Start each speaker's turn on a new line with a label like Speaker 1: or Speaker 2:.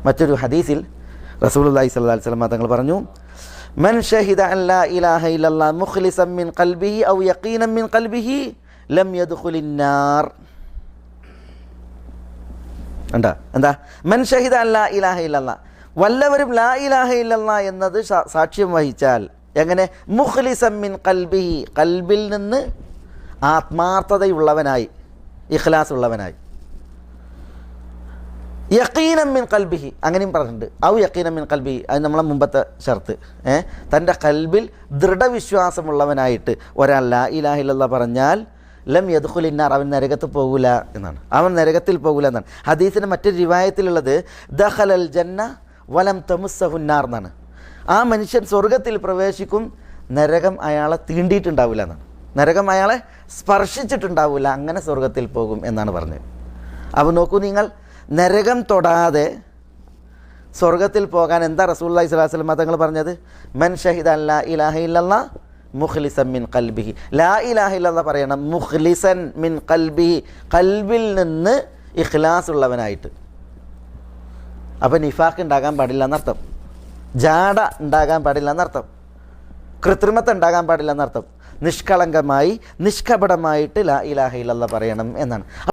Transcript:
Speaker 1: മറ്റൊരു ഹദീസിൽ റസൂലുള്ളാഹി സ്വല്ലല്ലാഹു അലൈഹി വസല്ലം തങ്ങൾ പറഞ്ഞു, മൻ ഷഹിദ അൻ ലാ ഇലാഹ ഇല്ലല്ലാഹ് മുഖ്ലിസൻ മിൻ ഖൽബിഹി ഔ യഖീനൻ മിൻ ഖൽബിഹി ലം യദ്ഖുലിൻ നാർ. എന്താ മൻ ഷഹിദ അൻ ലാ ഇലാഹ ഇല്ലല്ലാഹ്, വല്ലവരും ലാ ഇലാഹ ഇല്ലല്ലാഹ് എന്നത് സാക്ഷ്യം വഹിച്ചാൽ, എങ്ങനെ? മുഖ്ലിസൻ മിൻ ഖൽബിഹി, ഖൽബിൽ നിന്ന് ആത്മാർത്ഥതയുള്ളവനായി, ഇഖ്ലാസ് ഉള്ളവനായി. യഖീനം മിൻ ഖൽബിഹി, അങ്ങനെയും പറഞ്ഞിട്ടുണ്ട്. ഔ യഖീനം മിൻ ഖൽബിഹി, അത് നമ്മളെ മുമ്പത്തെ ഷർത്ത്. തൻ്റെ ഖൽബിൽ ദൃഢവിശ്വാസമുള്ളവനായിട്ട് ഒരാൾ ലാ ഇലാഹ ഇല്ലല്ലാഹ് പറഞ്ഞാൽ ലം യദ്ഖുലിൻ നാർ, അവൻ നരകത്തിൽ പോകൂല എന്നാണ്. അവൻ നരകത്തിൽ പോകൂല എന്നാണ്. ഹദീസിന് മറ്റൊരു റിവായത്തിലുള്ളത് ദഖലൽ ജന്ന വലം തമുസ്സഹുൻ നാർ എന്നാണ്. ആ മനുഷ്യൻ സ്വർഗത്തിൽ പ്രവേശിക്കും, നരകം അയാളെ തീണ്ടിയിട്ടുണ്ടാവില്ല എന്നാണ്. നരകം അയാളെ സ്പർശിച്ചിട്ടുണ്ടാവില്ല, അങ്ങനെ സ്വർഗത്തിൽ പോകും എന്നാണ് പറഞ്ഞത്. അപ്പോൾ നോക്കൂ നിങ്ങൾ, നരകം തൊടാതെ സ്വർഗത്തിൽ പോകാൻ എന്താ റസൂലുള്ളാഹി സ്വല്ലല്ലാഹു അലൈഹി വസല്ലം തങ്ങൾ പറഞ്ഞത്? മൻ ഷഹിദ അൻ ലാ ഇലാഹ ഇല്ലല്ലാഹ് മുഖ്ലിസൻ മിൻ ഖൽബിഹി, ലാ ഇലാഹ ഇല്ലല്ലാഹ് പറയണം മുഖ്ലിസൻ മിൻ ഖൽബിഹി, ഖൽബിൽ നിന്ന് ഇഖ്ലാസ് ഉള്ളവനായിട്ട്. അപ്പോൾ നിഫാഖ് ഉണ്ടാകാൻ പാടില്ല എന്നർത്ഥം, ജാട ഉണ്ടാകാൻ പാടില്ല എന്നർത്ഥം, കൃത്രിമത്ത ഉണ്ടാകാൻ പാടില്ല എന്നർത്ഥം. നിഷ്കളങ്കമായി നിഷ്കപടമായിട്ട് ലാ ഇലാഹ ഇല്ലല്ലാഹ് പറയണം എന്നാണ്.